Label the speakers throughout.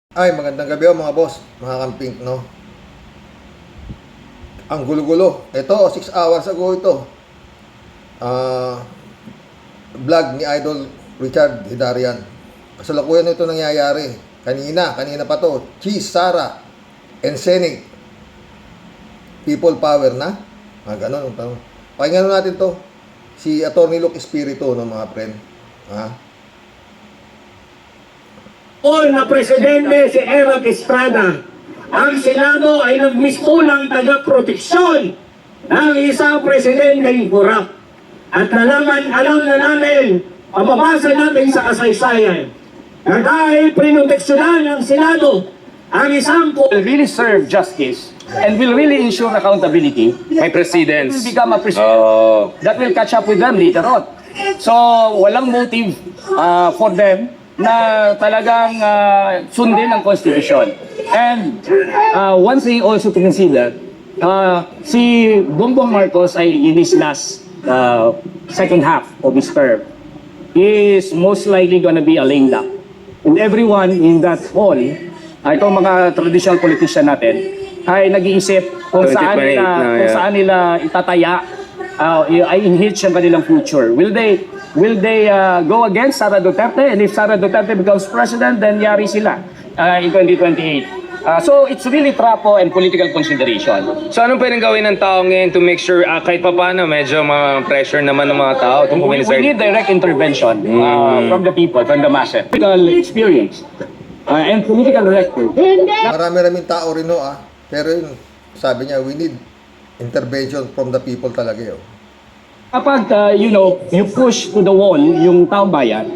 Speaker 1: Ay, magandang gabi mga boss, mga kamping, no? Ang gulo-gulo. Ito, 6 hours ago ito. Vlog ni Idol Richard Hidarian. Kasalukuyan ito nangyayari. Kanina pa to. Cheese, Sara, and Senate. People power na. Ganon. Pakinggan natin to. Si Atty. Luke Espiritu, no, mga friend.
Speaker 2: Na presidente si Eric Estrada, ang Senado ay nagmistulang taga-proteksyon ng isang presidenteng kurap. At alam na namin, mababasa natin sa kasaysayan, na dahil pinoteksyonan ng Senado ang isang
Speaker 3: will really serve justice and will really ensure accountability,
Speaker 4: May presidents.
Speaker 3: will become a president that will catch up with them later on. So, walang motive for them na talagang sundin ang Constitution. And one thing also to consider, si Bongbong Marcos ay in his last second half of his term, he is most likely gonna be a lame duck. And everyone in that hall, itong mga traditional politician natin, ay nag-iisip kung saan nila itataya, ay inhitch ang kanilang future. Will they go against Sara Duterte? And if Sara Duterte becomes president, then yari sila in 2028. So it's really trapo and political consideration.
Speaker 4: So anong pwedeng gawin ng tao ngayon to make sure kahit pa paano medyo pressure naman ng mga tao?
Speaker 3: We need direct intervention from the people, from the masses. Political experience and political record.
Speaker 1: Marami-raming tao rin, no, Pero yun, sabi niya, we need intervention from the people talaga, yun.
Speaker 3: Kapag, you push to the wall yung taong bayan,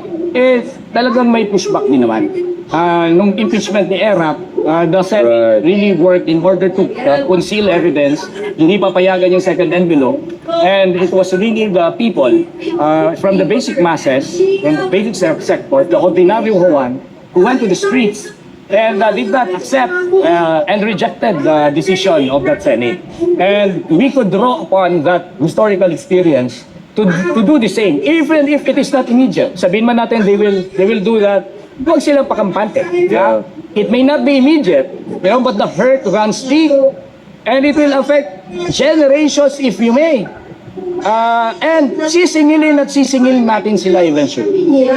Speaker 3: talagang may pushback din naman. Nung impeachment ni Erap, the Senate really worked in order to conceal evidence, hindi papayagan yung second envelope, and it was really the people from the basic masses, from the basic sector, the ordinary one, who went to the streets and did not accept and rejected the decision of that Senate. And we could draw upon that historical experience to do the same, even if it is not immediate. Sabihin man natin they will do that, huwag silang pakampante. Yeah? It may not be immediate, but the hurt runs deep, and it will affect generations if you may. And sisingilin natin sila eventually.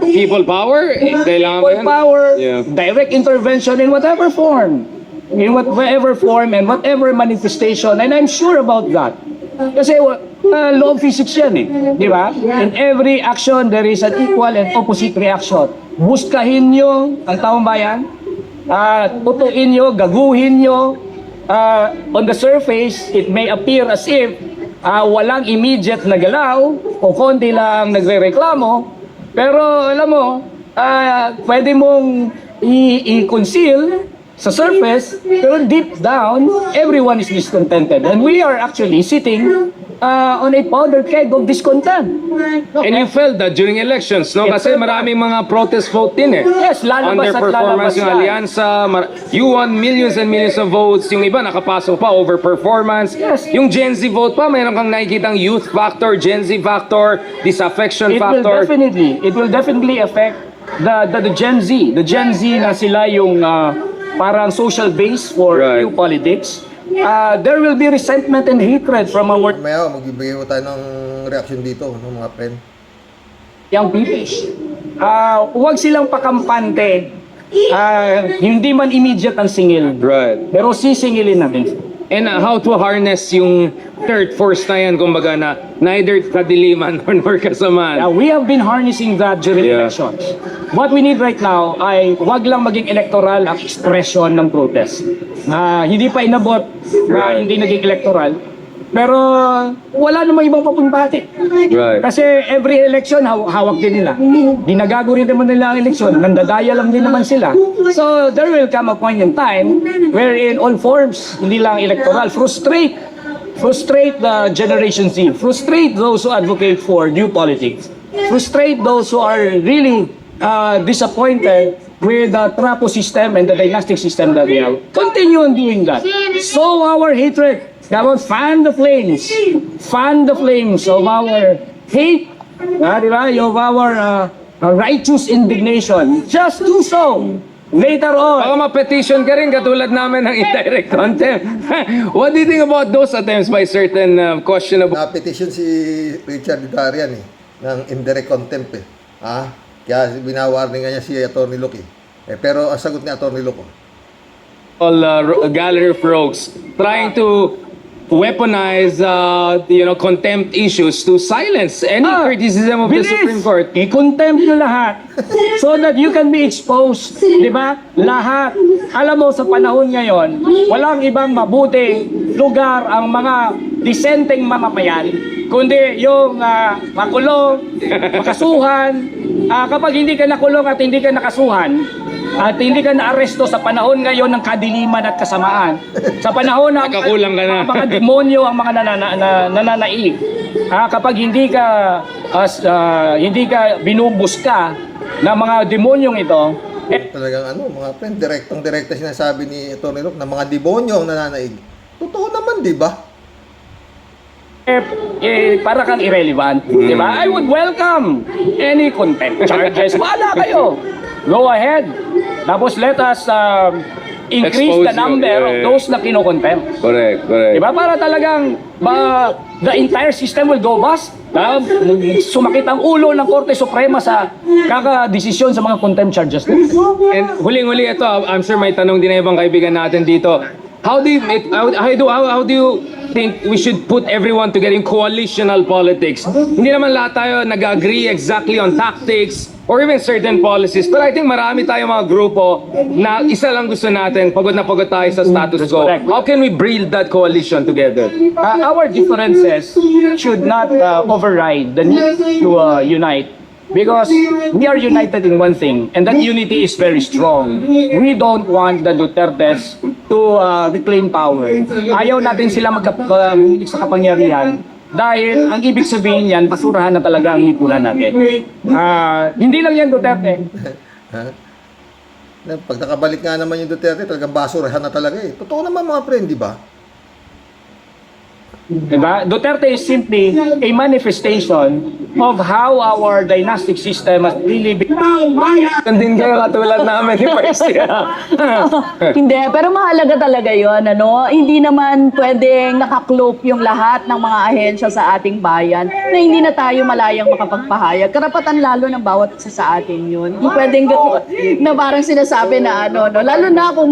Speaker 4: People power? Kailangan ba yan?
Speaker 3: Power,
Speaker 4: Yeah.
Speaker 3: direct intervention in whatever form. In whatever form and whatever manifestation. And I'm sure about that. Kasi law of physics yan di ba? In every action, there is an equal and opposite reaction. Buskahin nyo ang taong bayan, tutuin nyo, gaguhin nyo. On the surface, it may appear as if walang immediate na galaw o konti lang nagre-reklamo. Pero alam mo, pwede mong i-conceal sa surface, pero deep down, everyone is discontented. And we are actually sitting on a powder keg of discontent.
Speaker 4: And you felt that during elections, no? Kasi maraming mga protest vote din
Speaker 3: Yes, lalabas at
Speaker 4: Underperformance
Speaker 3: lalabas
Speaker 4: yung
Speaker 3: yan.
Speaker 4: alyansa. You won millions and millions of votes. Yung iba nakapasok pa, overperformance.
Speaker 3: Yes.
Speaker 4: Yung Gen Z vote pa, mayroon kang nakikitang youth factor, Gen Z factor, disaffection factor.
Speaker 3: It will definitely affect the Gen Z. The Gen Z na sila yung parang social base for
Speaker 4: Right.
Speaker 3: new politics. There will be resentment and hatred from our
Speaker 1: Maya, magbibigay ko tayo ng reaction dito, no, mga friend.
Speaker 3: young people. Huwag silang pakampante. Hindi man immediate ang singil.
Speaker 4: Right.
Speaker 3: Pero sisingilin natin.
Speaker 4: And how to harness yung third force na yan, kumbaga na neither kadiliman nor kasamaan.
Speaker 3: We have been harnessing that during
Speaker 4: Yeah.
Speaker 3: elections. What we need right now ay huwag lang maging electoral ang expression ng protest. Hindi pa inabot na hindi naging electoral. Pero wala namang ibang papuntati.
Speaker 4: Right.
Speaker 3: Kasi every election, hawak din nila. Dinagago rin naman nila ang election. Nandadaya lang din naman sila. So there will come a point in time wherein all forms, hindi lang electoral, frustrate the Generation Z, frustrate those who advocate for new politics, frustrate those who are really disappointed with the trapo system and the dynastic system that we have. Continue on doing that. Sow our hatred. Come on, fan the flames of our hate, di ba? Of our righteous indignation. Just do so. Later on,
Speaker 4: Baka ma-petition ka rin katulad namin ng indirect contempt. What do you think about those attempts by certain questionable...
Speaker 1: Na-petition si Richard Didarian ng indirect contempt Kaya binawarning niya si Atty. Luke pero ang sagot ni Atty. Luke
Speaker 4: gallery of rogues trying to weaponize contempt issues to silence any criticism of the
Speaker 3: bilis!
Speaker 4: Supreme Court.
Speaker 3: I-contempt nyo lahat so that you can be exposed. Di ba? Lahat. Alam mo, sa panahon ngayon, walang ibang mabuting lugar ang mga disenteng mamamayan, kundi yung makulong, makasuhan. Kapag hindi ka nakulong at hindi ka nakasuhan, at hindi ka naaresto sa panahon ngayon ng kadiliman at kasamaan, sa panahon ng
Speaker 4: Nakakulang ka na.
Speaker 3: mga demonyo ang mga nananaig, kapag hindi ka binubuska ng mga demonyong ito,
Speaker 1: talagang mga friend, direkta sinasabi ni Atty. Luke na mga demonyo ang nananaig. Totoo naman, di ba?
Speaker 3: para kang irrelevant, di ba? I would welcome any contempt charges. Wala kayo. Go ahead. Tapos let us increase
Speaker 4: Expose
Speaker 3: the number
Speaker 4: you.
Speaker 3: of those na kinokontempt.
Speaker 4: Correct.
Speaker 3: Di ba? Para talagang the entire system will go bust. Sumakit ang ulo ng Korte Suprema sa kakadesisyon sa mga contempt charges.
Speaker 4: And huling-huli ito, I'm sure may tanong din na ibang kaibigan natin dito. How do you think we should put everyone together in coalitional politics? Hindi naman lahat tayo nag-agree exactly on tactics or even certain policies. But I think marami tayong mga grupo na isa lang gusto natin, pagod na pagod tayo sa status quo.
Speaker 3: Correct.
Speaker 4: How can we build that coalition together?
Speaker 3: Our differences should not override the need to unite. Because we are united in one thing, and that unity is very strong. We don't want the Dutertes to reclaim power. Ayaw natin sila magkapilig sa kapangyarihan dahil ang ibig sabihin yan, basurahan na talaga ang hipunan natin. Hindi lang yan Duterte.
Speaker 1: Pag nakabalik nga naman yung Duterte, talagang basurahan na talaga Totoo naman mga friend, di ba?
Speaker 3: Diba? Duterte is simply a manifestation of how our dynastic system has really been.
Speaker 4: Hindi kayo katulad namin ni Percy.
Speaker 5: Hindi, pero mahalaga talaga yon, ano? Hindi naman pwedeng nakaklope yung lahat ng mga ahensya sa ating bayan na hindi na tayo malayang makapagpahayag. Karapatan lalo ng bawat isa sa atin yun. Hindi pwedeng na parang sinasabi na no? Lalo na kung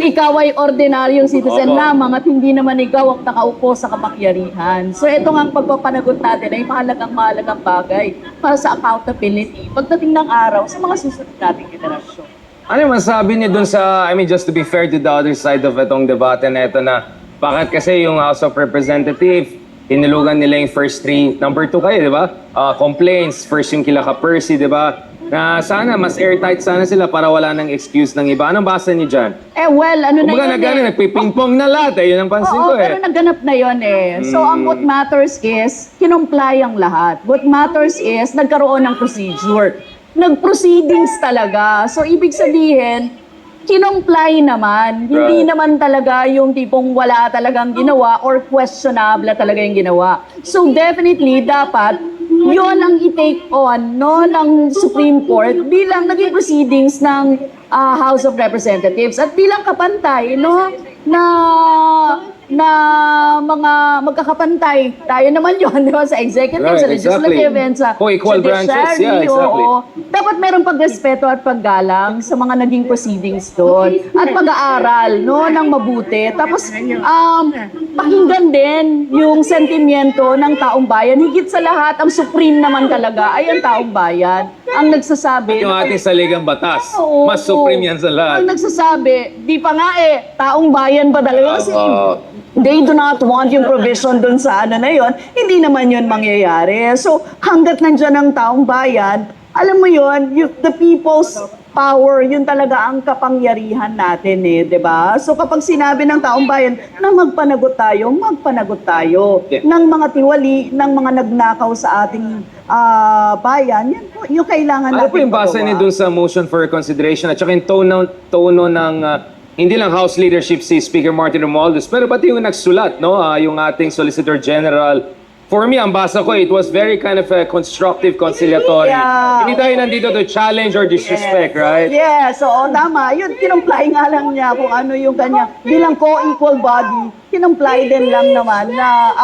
Speaker 5: ikaw ay ordinaryong citizen lamang at hindi naman ikaw ang nakaupo sa kapangyarihan. So ito nga ang pagpapanagot natin ay mahalagang bagay para sa accountability pagdating ng araw sa mga susunod nating generasyon.
Speaker 4: Ano yung masabi niyo dun sa, just to be fair to the other side of itong debate na ito na, bakit kasi yung House of Representatives, tinulugan nila yung first three, number 2 kayo, di ba? Complaints, first yung kila ka Percy, di ba? Na sana, mas airtight sana sila para wala nang excuse ng iba. Anong basa niyo dyan?
Speaker 5: Well, ano na yun
Speaker 4: nagpipingpong na lahat yun ang pansin ko
Speaker 5: pero naganap na yun So, ang what matters is, kinumply ang lahat. What matters is, nagkaroon ng procedure. Nag-proceedings talaga. So, ibig sabihin, kinumply naman. Hindi naman talaga yung tipong wala talagang ginawa or questionable talaga yung ginawa. So, definitely, dapat yun ang i-take on ng Supreme Court bilang naging proceedings ng House of Representatives at bilang kapantay na mga magkakapantay. Tayo naman yun, di ba? Sa executive, sa legislative, and sa
Speaker 4: equal branches,
Speaker 5: Oo. Dapat merong pagrespeto at paggalang sa mga naging proceedings doon. At pag-aaral, ng mabuti. Tapos, pakinggan din yung sentimiento ng taong bayan. Higit sa lahat, ang supreme naman talaga ay ang taong bayan. Ang nagsasabi...
Speaker 4: Yung ating saligang batas,
Speaker 5: Oo,
Speaker 4: mas supreme yan sa lahat.
Speaker 5: Ang nagsasabi, di pa nga taong bayan pa talaga. Kasi they do not want yung provision dun sa na yun. Hindi naman yun mangyayari. So, hanggat nandyan ang taong bayan, alam mo yun, the people's power, yun talaga ang kapangyarihan natin di ba? So kapag sinabi ng taong bayan na magpanagot tayo ng mga tiwali, ng mga nagnakaw sa ating bayan, yan po, yung kailangan
Speaker 4: Ano
Speaker 5: natin
Speaker 4: po yung basa niyo dun sa motion for reconsideration at saka yung tono ng hindi lang House leadership si Speaker Martin Romualdez, pero pati yung nagsulat, yung ating Solicitor General for me, ang basa ko, it was very kind of a constructive, conciliatory.
Speaker 5: Yeah.
Speaker 4: Hindi tayo nandito to challenge or disrespect, right?
Speaker 5: Yes, oo, tama. Yun, kinumply nga lang niya kung ano yung kanya. Bilang co-equal body, kinumply din lang naman na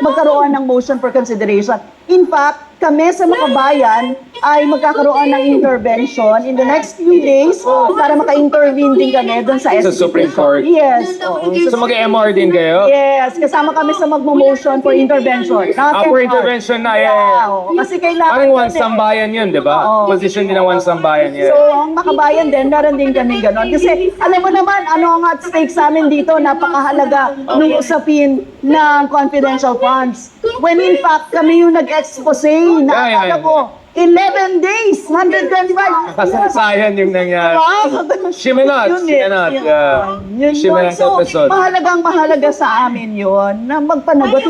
Speaker 5: magkaroon ng motion for consideration. In fact, kami sa Makabayan ay magkakaroon ng intervention in the next few days para maka-intervene din kami doon sa
Speaker 4: Sa Supreme Court.
Speaker 5: Yes. Oo.
Speaker 4: So mag-MR din kayo?
Speaker 5: Yes, kasama kami sa magmo-motion for intervention.
Speaker 4: For intervention na, yeah.
Speaker 5: Oo, kasi kailangan
Speaker 4: Parang one
Speaker 5: yun eh.
Speaker 4: sambayan yun, di ba?
Speaker 5: Oo.
Speaker 4: Position din ng one sambayan,
Speaker 5: So,
Speaker 4: yeah.
Speaker 5: ang Makabayan din, meron din kami ganon. Kasi, alam mo naman, ano ang at stake sa amin dito, napakahalaga ng usapin ng confidential funds. When in fact, kami yung nag-expose, naalala ko, 11 days, 125.
Speaker 4: Kasaysayan yung nangyari. Shimenot,
Speaker 5: Yun eh.
Speaker 4: Shimenot,
Speaker 5: Yun.
Speaker 4: Shimenot
Speaker 5: So,
Speaker 4: episode.
Speaker 5: mahalaga sa amin yon na magpanagot.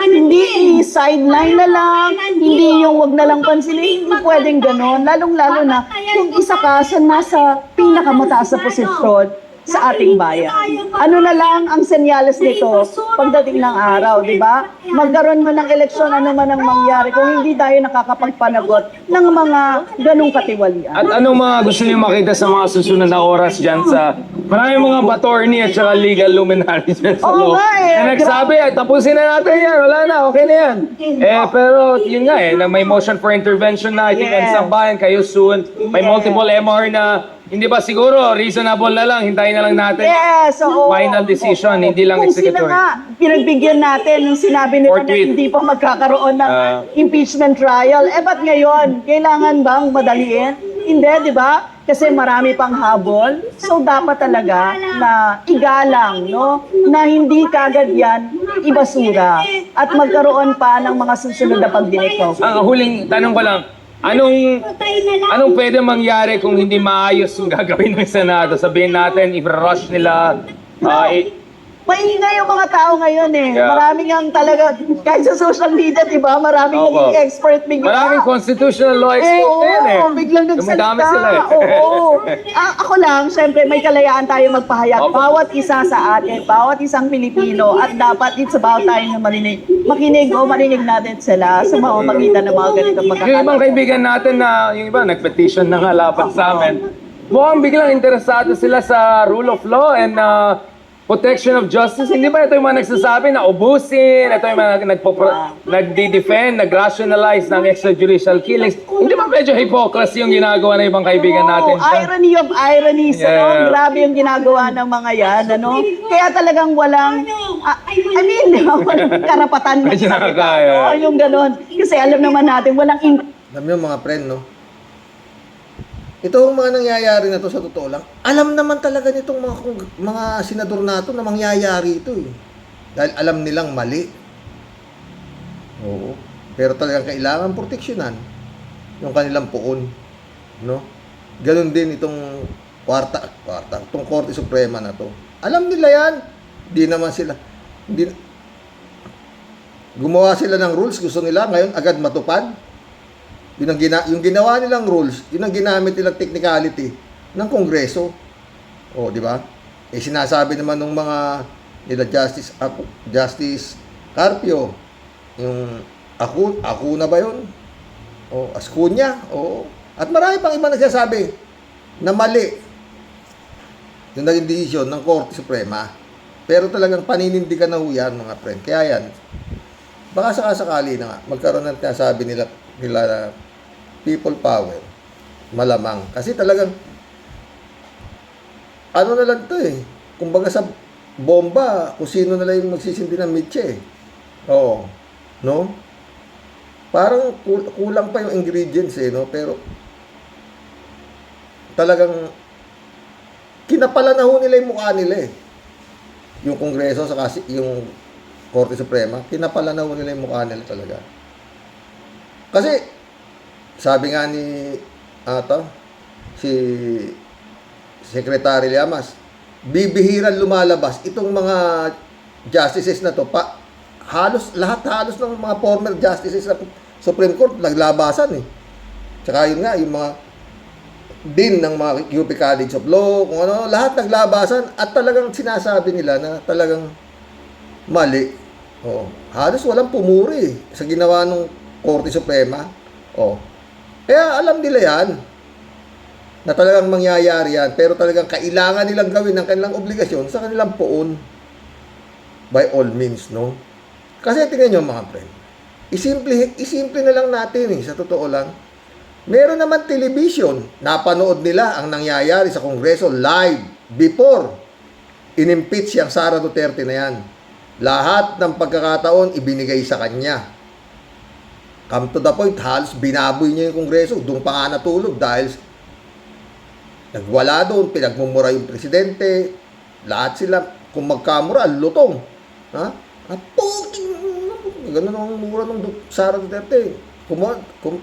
Speaker 5: Hindi i-sideline na lang, hindi yung wag na lang pansinin, hindi pwedeng ganon. Lalong-lalo na kung isa ka sa nasa pinakamataas na posisyon sa ating bayan. Ano na lang ang senyales nito pagdating ng araw, di ba? Magkaroon mo ng eleksyon, ano man ang mangyari kung hindi tayo nakakapagpanagot ng mga ganong katiwalian.
Speaker 4: At anong mga gusto niyo makita sa mga susunod na oras dyan sa maraming mga attorney at saka legal luminaries dyan sa
Speaker 5: Oo
Speaker 4: law
Speaker 5: nga eh.
Speaker 4: na nagsabi, ay tapusin na natin yan, wala na, okay na yan. Pero yun nga na may motion for intervention na, I think,
Speaker 5: Yes.
Speaker 4: ang sambayan kayo soon, may multiple MR na, hindi ba siguro, reasonable na lang, hintayin na lang natin.
Speaker 5: Yes, oo.
Speaker 4: Final decision, hindi lang
Speaker 5: Kung sila
Speaker 4: executory.
Speaker 5: nga, pinagbigyan natin nung sinabi nila na
Speaker 4: Forthwith.
Speaker 5: hindi pa magkakaroon ng
Speaker 4: Ah.
Speaker 5: impeachment trial. Ba't ngayon? Kailangan bang madaliin? Hindi, di ba? Kasi marami pang habol. So, dapat talaga na igalang, no? Na hindi kagad yan ibasura. At magkaroon pa ng mga susunod na pagdinig.
Speaker 4: Ang huling tanong ko lang, anong pwede mangyari kung hindi maayos yung gagawin ng Senado? Sabihin natin, i-rush nila,
Speaker 5: Maingay yung mga tao ngayon eh.
Speaker 4: Yeah.
Speaker 5: Maraming ang talaga, kahit sa social media, di ba? Maraming
Speaker 4: Opo.
Speaker 5: naging expert bigla.
Speaker 4: maraming constitutional law expert
Speaker 5: oo,
Speaker 4: yan eh.
Speaker 5: biglang nagsalita.
Speaker 4: Dumadami sila eh.
Speaker 5: Oo. Ako lang, syempre, may kalayaan tayo magpahayag.
Speaker 4: Opo.
Speaker 5: Bawat isa sa atin, bawat isang Pilipino, at dapat it's about tayo na makinig o marinig natin sila sa mamamagitan ng mga ganitong
Speaker 4: Yung ibang
Speaker 5: pagkakataon.
Speaker 4: kaibigan natin na, yung iba, nag-petition na nga laban sa amin. Mukhang biglang interesado sila sa rule of law and protection of justice. Hindi ba ito yung mga nagsasabi na ubusin, ito yung mga nagdi-defend, nag-rationalize ng extrajudicial killings. Hindi ba medyo hypocrisy yung ginagawa ng ibang kaibigan natin?
Speaker 5: Oo, irony of ironies,
Speaker 4: Yeah.
Speaker 5: ano? Grabe yung ginagawa ng mga yan, ano? Kaya talagang walang, walang karapatan
Speaker 4: Medyo
Speaker 5: magsalita,
Speaker 4: nakakaya.
Speaker 5: no? Yung ganon. Kasi alam naman natin, walang
Speaker 1: Alam niyo mga friend, no? Itong mga nangyayari na to sa totoo lang, alam naman talaga nitong mga senador nato na mangyayari ito eh. Dahil alam nilang mali. Oo. Pero talagang kailangan proteksyonan yung kanilang puon, no? Ganon din itong itong Korte Suprema na to. Alam nila yan. Di naman sila gumawa sila ng rules, gusto nila ngayon agad matupad. Yung ginawa nilang rules, yun ang ginamit nilang technicality ng Kongreso. O, di ba? Sinasabi naman ng mga nila Justice Carpio, yung ako na ba yun? O, Ascuña? O, at marami pang iba nagsasabi na mali yung naging desisyon ng Korte Suprema. Pero talagang paninindigan na ho yan, mga friend. Kaya yan, baka sakasakali na nga, magkaroon ng sabi nila people power, malamang. Kasi talagang, ano na lang to eh, kumbaga sa bomba, kung sino na lang yung magsisindi ng mitse eh. Oo. No? Parang kulang pa yung ingredients eh, no? Pero, talagang, kinapala na ho nila yung mukha nila eh. Yung Kongreso, saka yung Korte Suprema, kinapala na ho nila yung mukha nila talaga. Kasi, sabi nga ni si Secretary Llamas, bibihiran lumalabas itong mga justices na to, halos ng mga former justices sa Supreme Court naglabasan eh. Tsaka yun nga, yung mga din ng mga UP College of Law, kung ano, lahat naglabasan at talagang sinasabi nila na talagang mali Oh, halos walang pumuri sa ginawa ng Korte Suprema. Oh. Kaya alam nila yan na talagang mangyayari yan, pero talagang kailangan nilang gawin ang kanilang obligasyon sa kanilang poon by all means, no? Kasi tingnan nyo mga friend, isimple na lang natin sa totoo lang. Meron naman television, napanood nila ang nangyayari sa Kongreso live before inimpeach yung Sara Duterte na yan. Lahat ng pagkakataon ibinigay sa kanya. Come to the point, halos binaboy niya yung Kongreso. Doon pa nga natulog dahil nagwala doon, pinagmumura yung presidente. Lahat sila, kung magkamura, lutong. Ha? At puking, ganun ang mura ng Sara Duterte. Kung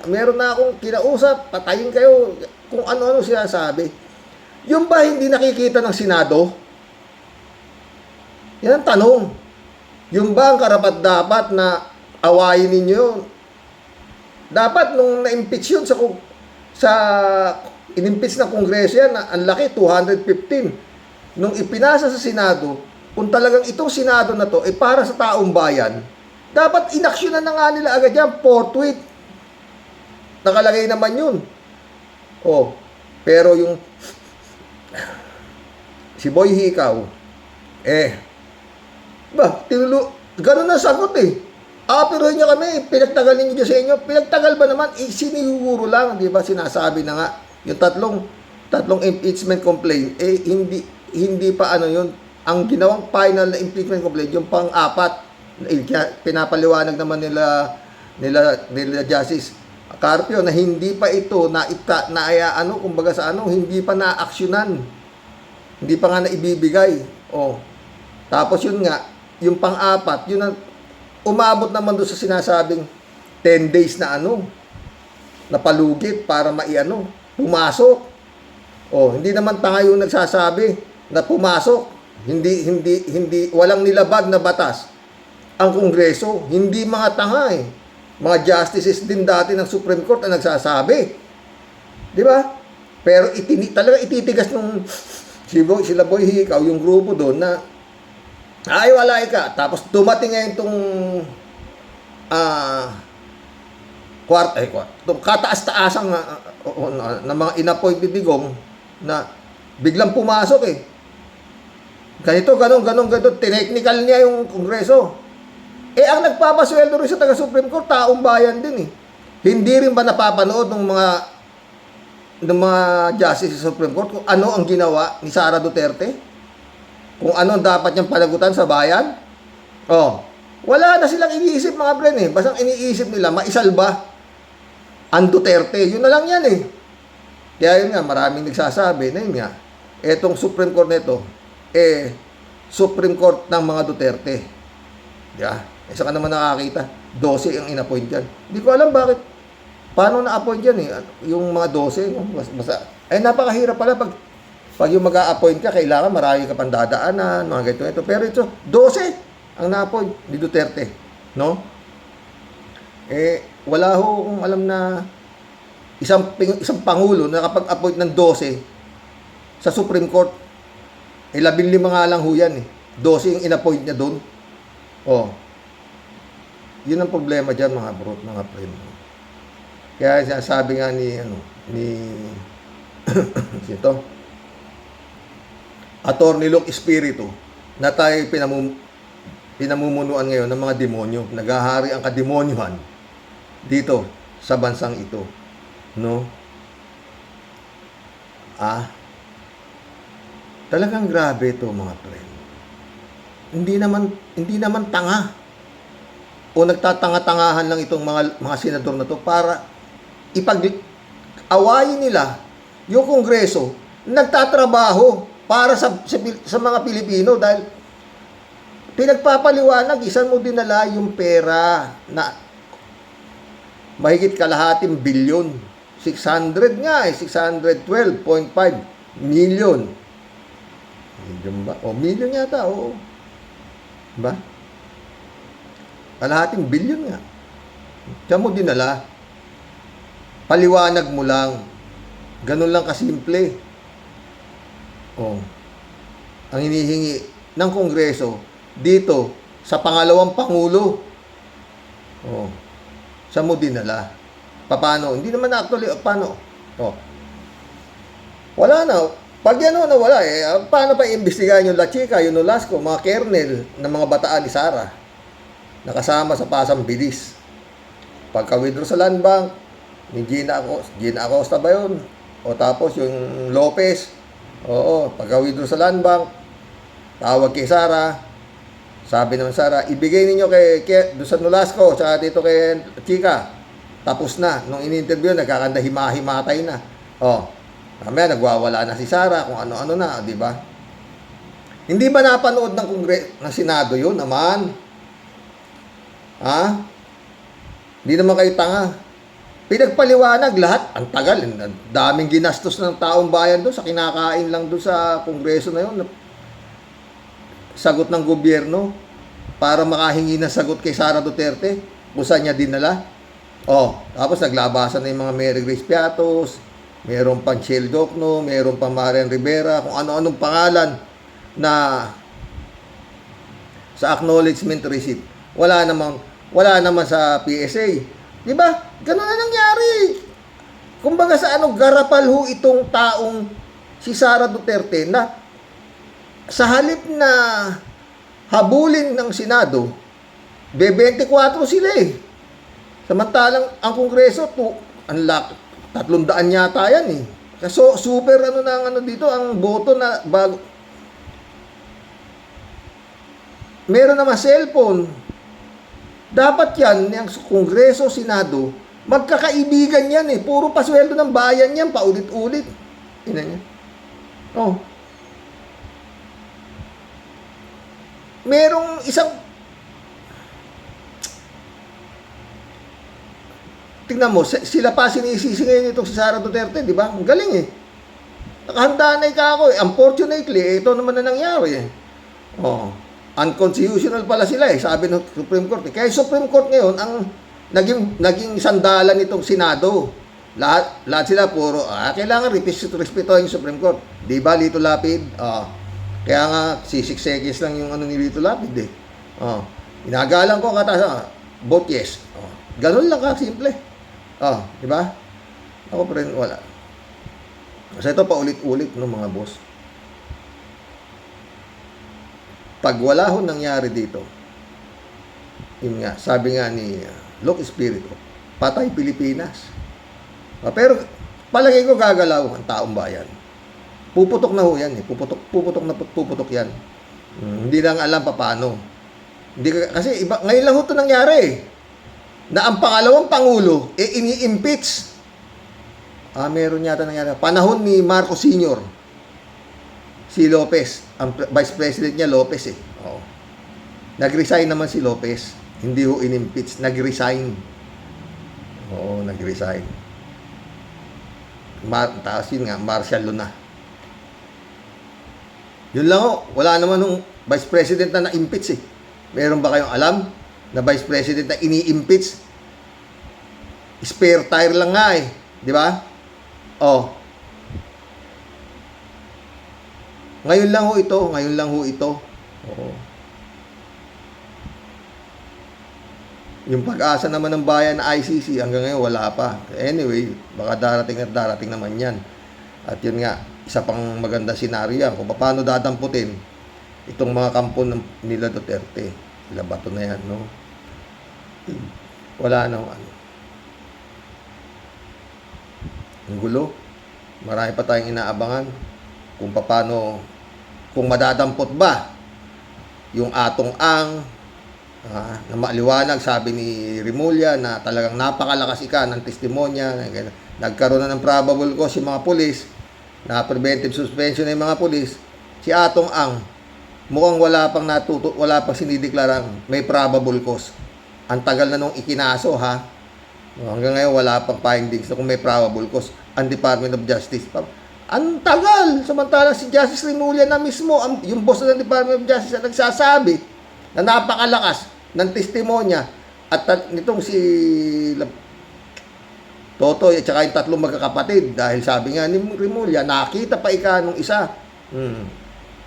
Speaker 1: meron na akong kinausap, patayin kayo. Kung ano-ano siya sabi. Yung ba hindi nakikita ng Senado? Yan ang tanong. Yung ba ang karapat-dapat na awayin ninyo? Dapat nung na-impeach yun sa in-impeach ng Kongreso yan, ang laki, 215. Nung ipinasa sa Senado, kung talagang itong Senado na to ay para sa taong bayan, dapat inaksyonan na nga nila agad yan, forthwith. Nakalagay naman yun. Oh, pero yung si Boy Hikaw, ganun ang sagot pero niya kami, pinagtagal ninyo sa inyo. Pinagtagal ba naman? Siniguro lang, di ba? Sinasabi na nga, yung tatlong impeachment complaint, hindi pa ano yun. Ang ginawang final na impeachment complaint, yung pang-apat, pinapaliwanag naman nila Justice Carpio na hindi pa ito kumbaga sa hindi pa na-aksyonan. Hindi pa nga naibibigay. Oh. Tapos yun nga, yung pang-apat, yun ang umabot naman doon sa sinasabing 10 days na na palugit para pumasok. Oh, hindi naman tanga yung nagsasabi na pumasok. Hindi walang nilabag na batas ang Kongreso. Hindi mga tanga Mga justices din dati ng Supreme Court ang nagsasabi. Di ba? Pero talaga ititigas nung sila Boy Hikaw, yung grupo doon na walay ka. Tapos dumating ngayon itong itong kataas-taasang na mga inappointed digong na biglang pumasok ganito, ganun, tinechnical niya yung Kongreso. Ang nagpapasweldo rin sa taga-Supreme Court, taong bayan din Hindi rin ba napapanood ng mga justice sa Supreme Court kung ano ang ginawa ni Sara Duterte? Kung ano dapat niyang panagutan sa bayan? Wala na silang iniisip mga friend Basta iniisip nila, maisalba ang Duterte. Yun na lang yan Kaya yun nga, maraming nagsasabi na yun nga, etong Supreme Court nito, Supreme Court ng mga Duterte. Saan ka naman nakakita? 12 ang inappoint yan. Hindi ko alam bakit. Paano na-appoint yan Yung mga 12, basta, napakahirap pala pag yung mag-a-appoint ka, kailangan marami ka pang dadaanan, mga ganito. Pero ito, 12 ang na-appoint ni Duterte. No? Wala akong alam na isang pangulo na kapag-appoint ng 12 sa Supreme Court, 15 nga lang ho yan 12 yung in-appoint niya doon. Yun ang problema dyan mga bro, mga friend. Kaya sabi nga ni ito, Attorney Luke Espiritu, na tayo pinamumunuan ngayon ng mga demonyo. Naghahari ang kademonyohan dito sa bansang ito. No? Talagang grabe ito mga friend. Hindi naman tanga. O nagtatanga-tangahan lang itong mga senador na to para ipag-awayin nila yung Kongreso nagtatrabaho para sa mga Pilipino dahil pinagpapaliwanag, isan mo dinala yung pera na mahigit kalahating bilyon. 600 nga 612.5 million. Million ba? Million yata, Ba? Kalahating bilyon nga. Diyan mo dinala. Paliwanag mo lang. Ganun lang kasimple. Ang hinihingi ng Kongreso dito sa pangalawang pangulo. Oh. Saan mo dinala? Paano? Hindi naman actually, paano? Oh. Wala na. Pag yan nawala paano pa iimbestigahan yung La Chica, yung Nolasco, mga kernel ng mga bataan ni Sara nakasama sa Pasang Bilis. Pagka-withdraw sa land bank ni Gina Acosta ba yun? O tapos yung Lopez, oo, pagka-withdraw sa land bank, tawag kay Sara, sabi naman Sara, ibigay ninyo kay doon sa Nolasco, tsaka dito kay Chica. Tapos na. Nung in-interview, nagkakanda himatay na. Oh, mamaya nagwawala na si Sara, kung ano-ano na, di ba? Hindi ba napanood ng Senado yun naman? Ha? Hindi naman kayo tanga. Pinagpaliwanag lahat. Ang tagal. Daming ginastos ng taong bayan doon sa kinakain lang doon sa kongreso na yun. Sagot ng gobyerno para makahingi ng sagot kay Sara Duterte kung saan niya dinala. Oh, tapos naglabasan na yung mga Mary Grace Piatos, meron pang Shell Docno, meron pang Marian Rivera, kung ano-anong pangalan na sa acknowledgement receipt. Wala naman sa PSA. Di ba? Ganun na nangyari. Kumbaga sa garapal ho itong taong si Sara Duterte na sa halip na habulin ng Senado, 24 sila eh. Samantalang ang Kongreso, 300 yata yan eh. So, super dito, ang boto na bago. Meron naman cellphone. Dapat yan, yung Kongreso, Senado, magkakaibigan yan eh. Puro pasweldo ng bayan yan, paulit-ulit. Ina niya. Oh. Merong isang, tingnan mo, sila pa sinisisi ngayon itong si Sara Duterte, di ba? Ang galing eh. Nakahanda na ako eh. Unfortunately, ito naman na nangyari eh. Oh. Unconstitutional pala sila eh, sabi ng Supreme Court. Kaya Supreme Court ngayon ang naging sandalan nitong Senado. Lahat sila puro kailangan respetuhin yung Supreme Court. Di ba, Lito Lapid? Kaya nga si 6 seconds lang yung ni Lito Lapid eh. Inagalang ko vote yes. Ganun lang ka simple. Di ba? Ako pa rin wala. Kasi ito paulit-ulit ng mga boss. Pag wala ho nangyari dito, yun nga, sabi nga ni Loc Espiritu, patay Pilipinas. Pero palagay ko gagalaw ang taong bayan. Puputok na ho yan eh. Puputok yan. Hindi lang alam paano. Kasi ngayon lang ho ito nangyari eh. Na ang pangalawang pangulo ini-impeach. Meron yata nangyari. Panahon ni Marcos Sr. Si Lopez, ang vice president niya Lopez eh. Oo. Nag-resign naman si Lopez. Hindi ho in-impeach, nag-resign. Oo, nag-resign. Tapos yun nga, martial law na. Yun lang ho, wala naman nung vice president na na-impeach eh. Meron ba kayong alam na vice president na ini-impeach? Spare tire lang nga eh. Di ba? Oh. Ngayon lang ho ito. Oo. Yung pag-asa naman ng bayan na ICC, hanggang ngayon wala pa. Anyway, baka darating naman yan. At yun nga, isa pang maganda senaryo yan, kung paano dadamputin itong mga kampo nila Duterte. Sila Bato na yan, no? Wala na ang gulo. Marami pa tayong inaabangan kung paano, kung madadampot ba yung atong na maliwanag, sabi ni Remulla na talagang napakalakas ng testimonya, nagkaroon na ng probable cause yung mga pulis, na preventive suspension ng mga pulis. Si Atong mukhang wala pang sinideklarang may probable cause. Ang tagal na nung ikinaso ha. Hanggang ngayon wala pang findings na kung may probable cause ang Department of Justice. Ang tagal! Samantalang si Justice Remulla na mismo, yung boss ng Department of Justice na nagsasabi na napakalakas ng testimonya at nitong si Totoy at saka yung tatlong magkakapatid dahil sabi nga ni Remulla, nakita pa nung isa.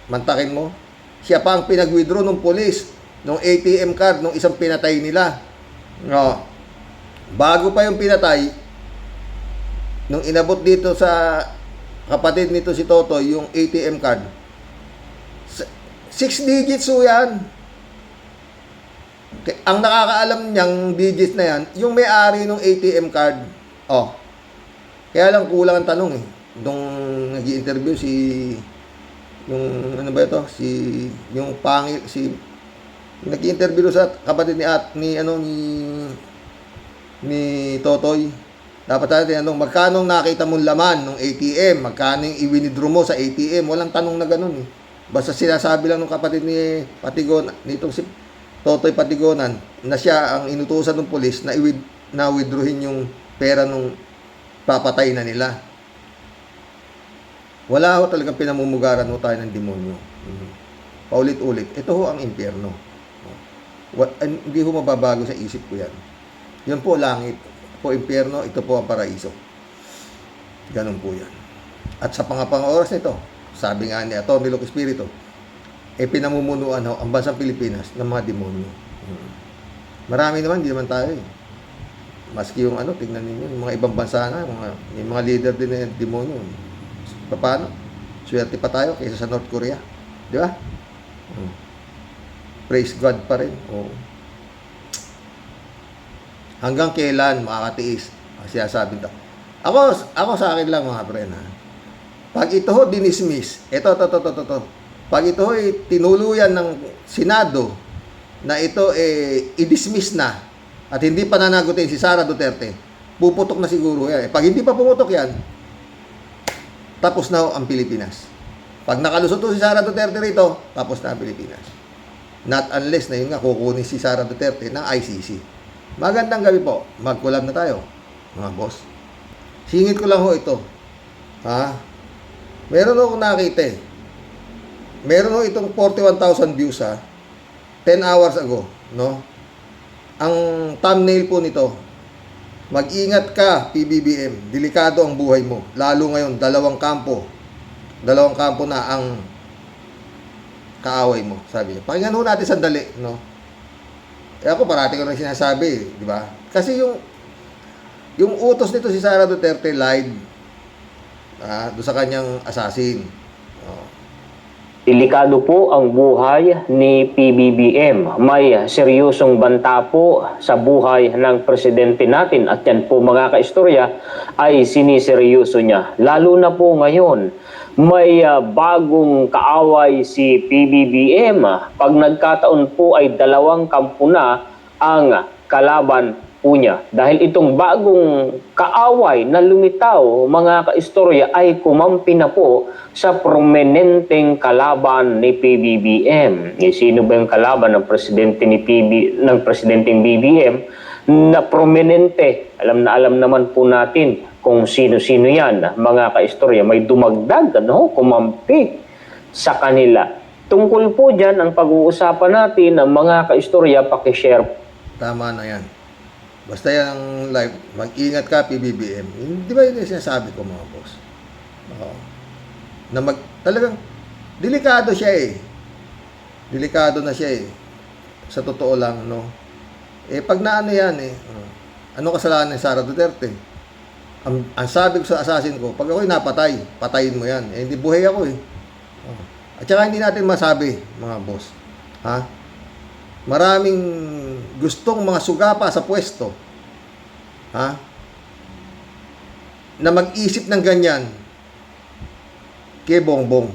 Speaker 1: Mantakin mo. Siya pa ang pinag-withdraw ng polis nung ATM card nung isang pinatay nila. No. Bago pa yung pinatay, nung inabot dito sa kapatid nito si Totoy, yung ATM card, 6 digits so yan. Ang nakakaalam niyang digits na yan, yung may-ari ng ATM card. Oh. Kaya lang kulang ang tanong eh. Nung nag-i-interview yung ano ba ito? Yung pangil, nag-i-interview sa kapatid ni Totoy. Dapat natin anong magkano nakita mong laman ng ATM, magkano yung i-withdraw mo sa ATM, walang tanong na ganun eh. Basta sinasabi lang ng kapatid ni Patigon, nitong si Totoy Patigonan, na siya ang inutusan ng pulis na withdrawin yung pera nung papatay na nila. Wala ho talagang pinamumugaran ho tayo ng demonyo. Paulit-ulit. Ito ho ang impyerno. Hindi ho mababago sa isip ko yan. Yun po langit. Po impyerno, ito po ang paraiso. Ganun po yan. At sa pangapang oras nito, sabi nga ni Atty. Luke Espiritu, pinamumunuan ho ang bansang Pilipinas ng mga demonyo. Marami naman, hindi naman tayo eh. Maski yung tingnan ninyo, yung mga ibang bansa na, may mga leader din na demonyo. Paano? Swerte pa tayo kaysa sa North Korea. Di ba? Praise God pa rin. Oh. Hanggang kailan makakatiis? Siyasabi ito. Ako sa akin lang mga friend ha. Pag ito ho dinismiss, ito. Pag ito ho tinuluyan ng Senado na ito i-dismiss na at hindi pa nanagutin si Sara Duterte, puputok na siguro yan. Pag hindi pa pumutok yan, tapos na ang Pilipinas. Pag nakalusot si Sara Duterte rito, tapos na ang Pilipinas. Not unless na yun nga, kukunin si Sara Duterte ng ICC. Magandang gabi po. Mag-collab na tayo, mga boss. Singit ko lang ho ito. Meron akong nakita eh. Meron ho itong 41,000 views 10 hours ago. No? Ang thumbnail po nito, mag-ingat ka, PBBM. Delikado ang buhay mo. Lalo ngayon, dalawang kampo na ang kaaway mo, sabi niya. Pakinggan ho natin sandali, no? Ako parati ko na sinasabi, di ba? Kasi yung utos nito si Sara Duterte live doon sa kanyang assassin.
Speaker 6: Delikado po ang buhay ni PBBM. May seryosong banta po sa buhay ng presidente natin at yan po mga kaistorya ay siniseryoso niya. Lalo na po ngayon, may bagong kaaway si PBBM. Pag nagkataon po ay dalawang kampo na ang kalaban po niya. Dahil itong bagong kaaway na lumitaw, mga kaistorya, ay kumampi na po sa prominenteng kalaban ni PBBM. Sino ba yung kalaban ng presidente ng presidenteng BBM na prominente? Alam naman po natin kung sino-sino yan, mga kaistorya. May dumagdag, kumampi sa kanila. Tungkol po dyan ang pag-uusapan natin ng mga kaistorya, pakishare.
Speaker 1: Tama na yan. Basta yan ang live. Mag-ingat ka, PBBM. Di ba yun yung sinasabi ko, mga boss? Na talagang delikado siya eh. Delikado na siya eh. Sa totoo lang, no? Pag naano yan ano kasalanan ni Sara Duterte? Ang sabi ko sa assassin ko, pag ako'y napatay, patayin mo yan. Hindi buhay ako eh. At saka hindi natin masabi, mga boss. Maraming gustong mga sugapa sa pwesto. Na mag-isip ng ganyan kay Bongbong.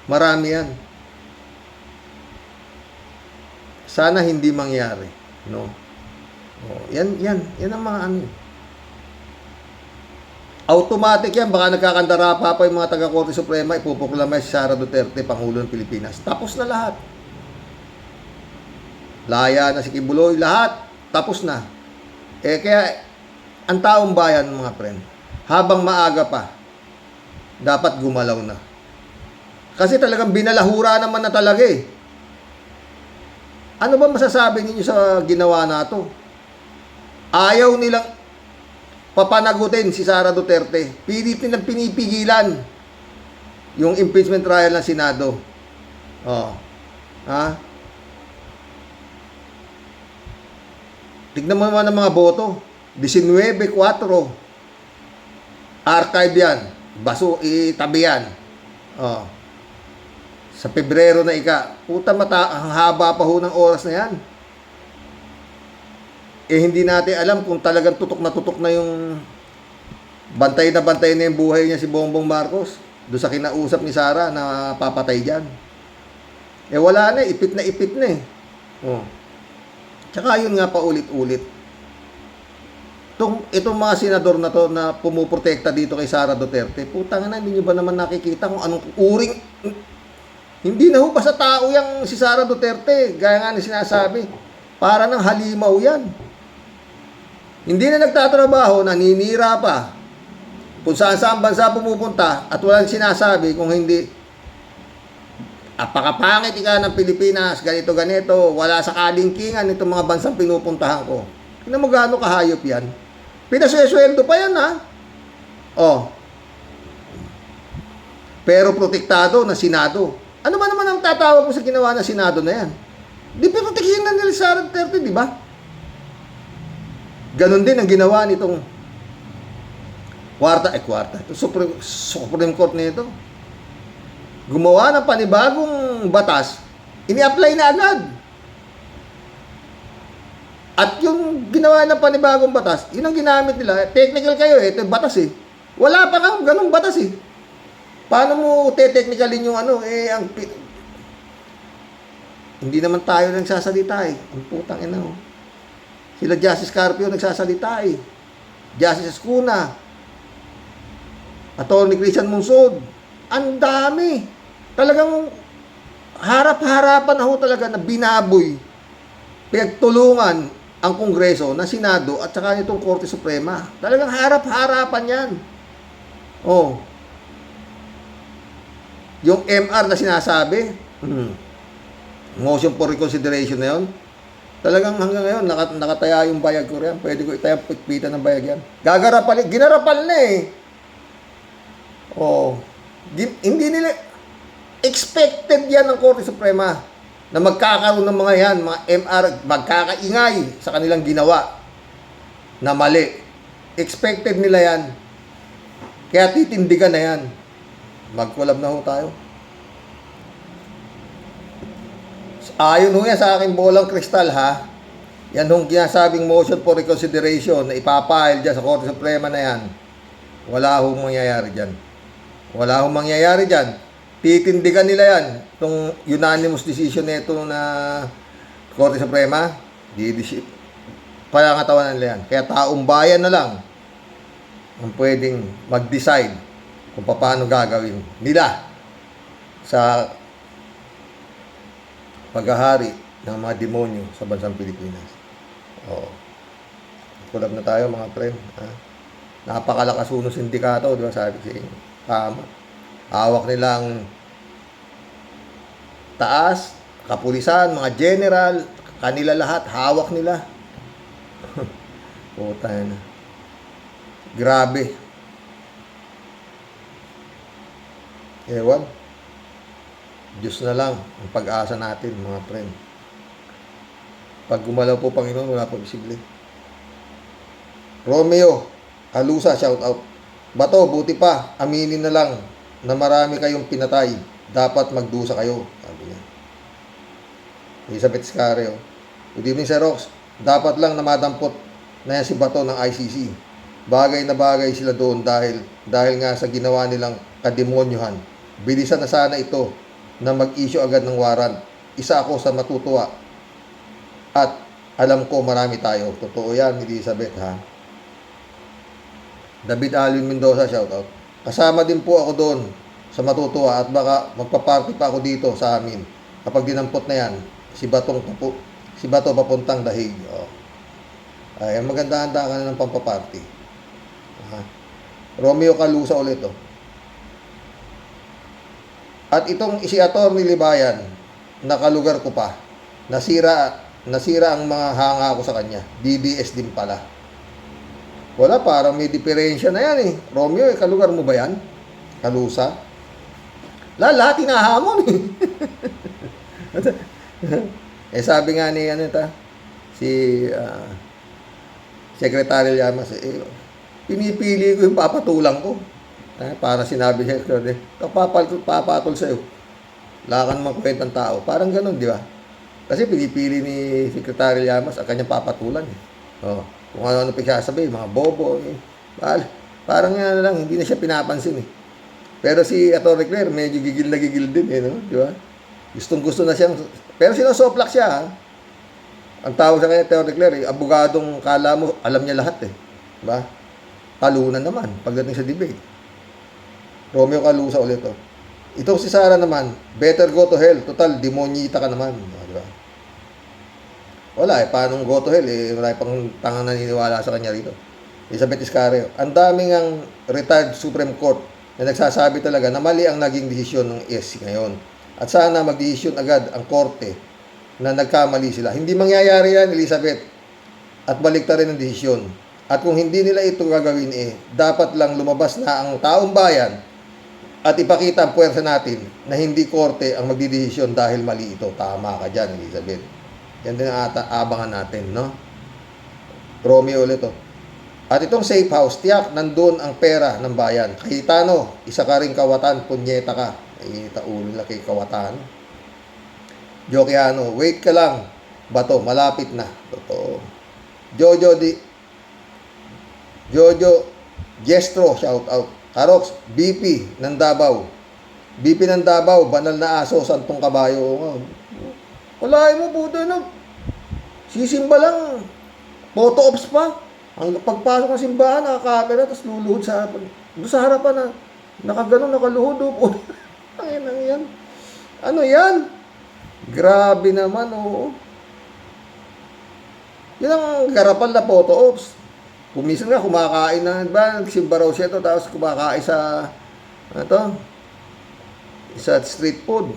Speaker 1: Marami yan. Sana hindi mangyari, no? Yan ang mga automatic yan, baka nagkakandara pa yung mga taga-Korte Suprema, ipuproklama si Sara Duterte, Pangulo ng Pilipinas. Tapos na lahat. Laya na si Kibuloy, lahat. Tapos na. Kaya, ang taong bayan, mga friend, habang maaga pa, dapat gumalaw na. Kasi talagang binalahura naman na talaga eh. Ano ba masasabi ninyo sa ginawa na to? Ayaw nilang papanagutin si Sara Duterte. Pilit nilang pinipigilan yung impeachment trial ng Senado. Oh. Ha? Tignan mo naman ang mga boto. 19-4. Archive yan. Baso, itabi yan. Oh. Sa Pebrero na puta ang haba pa ho ng oras na yan. Hindi natin alam kung talagang tutok na yung bantay na yung buhay niya si Bongbong Marcos doon sa kinausap ni Sara na papatay dyan. Wala na, ipit na eh. Oh. Tsaka yun nga paulit-ulit. Itong mga senador na to na pumuprotekta dito kay Sara Duterte, putang na, hindi nyo ba naman nakikita kung anong uring. Hindi na ho pa sa tao yung si Sara Duterte, gaya nga ni sinasabi. Para ng halimaw yan. Hindi na nagtatrabaho, naninira pa. Kung saan bansa pumupunta at walang sinasabi kung hindi apakapangit ng Pilipinas, ganito, wala sa kalingkingan itong mga bansang pinupuntahan ko. Tingnan mo gaano kahayop yan. Pinasweldo pa yan, ha? Oh. Pero protektado na Senado. Ano ba naman ang tatawag mo sa ginawa ng Senado na yan? Di proteksyon na nila Sara Duterte, di ba? Ganon din ang ginawa nitong kwarta. Supreme Court nito. Gumawa ng panibagong batas, ini-apply na agad. At yung ginawa ng panibagong batas, yun ang ginamit nila. Technical kayo, ito yung batas eh. Wala pa kang ganung batas eh. Paano mo te-technicalin yung hindi naman tayo nagsasalita eh. Ang putang ina oh. Sila Justice Carpio nagsasalita eh. Justice Escuna. Attorney Christian Monsod. Ang dami. Talagang harap-harapan na ho talaga na binaboy. Pinagtulungan ang Kongreso na Senado at saka nitong Korte Suprema. Talagang harap-harapan yan. Oh. Yung MR na sinasabi, motion for reconsideration na yun, talagang hanggang ngayon, nakataya yung bayag ko riyan. Pwede ko itayang pitpitan ng bayag yan. Ginarapal na eh. Oh. Hindi nila, expected yan ng Korte Suprema na magkakaroon ng mga yan, mga MR, magkakaingay sa kanilang ginawa na mali. Expected nila yan. Kaya titindigan na yan. Mag-collab na ho tayo. Ayon ho yan sa aking bolang kristal ha. Yan hong ginasabing motion for reconsideration na ipapahil dyan sa Korte Suprema na yan. Wala hong mangyayari dyan. Wala hong mangyayari dyan. Titindigan nila yan. Itong unanimous decision nito na Korte Suprema, pangangatawan nila yan. Kaya taong bayan na lang ang pwedeng mag-decide kung paano gagawin nila sa paghahari ng mga demonyo sa bansang Pilipinas. Oo. Kulab na tayo mga friend. Ha? Napakalakas uno sindikato, di ba sabi ko sa inyo? Tama. Hawak nilang taas, kapulisan, mga general, kanila lahat, hawak nila. Puta na. Grabe. Ewan. Diyos na lang ang pag-asa natin, mga friend. Pag gumalaw po, Panginoon, wala po posible. Romeo, Alusa, shout out. Bato, buti pa, aminin na lang na marami kayong pinatay. Dapat magdusa kayo. Sabi niya. Elizabeth Scareo. Good evening, Sir Rox. Dapat lang na madampot na yan si Bato ng ICC. Bagay na bagay sila doon dahil nga sa ginawa nilang kademonyohan. Bilisan na sana ito na mag-issue agad ng warrant. Isa ako sa matutuwa. At alam ko marami tayo. Totoo yan, Elizabeth, ha? David Alvin Mendoza, shout out. Kasama din po ako doon sa matutuwa at baka magpa-party pa ako dito sa amin. Kapag dinampot na yan, si Bato papuntang Dahig. Oh. Ay, maganda-handa ka na ng pampaparty. Romeo Calusa ulit, oh. At itong si Atty. Libayan, nakalugar ko pa. Nasira ang mga hanga ko sa kanya. DDS din pala. Wala, parang may diferensya na yan eh. Romeo, kalugar mo ba yan? Kalusa? Lahat hinahamon eh. Eh sabi nga ni si Secretary Llamas, pinipili ko yung papatulang ko. Para sinabi siya, papatol sa'yo. Wala ka naman kwentang tao. Parang ganun, di ba? Kasi pinipili ni Secretary Llamas ang kanyang papatulan. Oh, kung ano-ano pagsasabi, mga bobo. Parang yan lang, hindi na siya pinapansin. Pero si Atty. Claire, medyo gigil na gigil din. No? Di ba? Gustong-gusto na siyang... Pero sinosoplak siya. Ha? Ang tawag sa kanya, Atty. Claire, abogadong kala mo, alam niya lahat. Di ba? Talunan naman pagdating sa debate. Romeo Calusa ulit. Itong si Sara naman, better go to hell. Total, demonyita ka naman. Di ba? Wala paano go to hell? Wala pang tangang naniniwala sa kanya rito. Elizabeth Iscareo. Ang daming ang retired Supreme Court na nagsasabi talaga na mali ang naging desisyon ng ESC ngayon. At sana magdesisyon agad ang korte na nagkamali sila. Hindi mangyayari yan, Elizabeth. At balik ta rin ang desisyon. At kung hindi nila ito gagawin dapat lang lumabas na ang taong bayan at ipakita ang puwersa natin na hindi korte ang magdidesisyon dahil mali ito. Tama ka dyan, Elizabeth. Yan din ang abangan natin, no? Romeo ulit, At itong safe house, tiyak, nandun ang pera ng bayan. Cayetano, isa ka ring kawatan, punyeta ka. Taulo nila kay kawatan. Jociano, wait ka lang. Bato, malapit na. Totoo. Jojo Gestro, shout out. Karox, BP ng Davao. BP ng Davao, banal na aso, santong kabayo. Wala mo po doon. Sisimba lang. Photo ops pa. Ang pagpasok ng simbahan, nakakamera, tapos luluhod sa harapan. Doon sa harapan na, nakaganon, nakaluhod. Yan. Ano yan? Grabe naman, Yan ang garapan na photo ops. Kumisan nga, kumakain na, ba? Nagsimba raw siya ito, tapos kumakain sa, sa street food.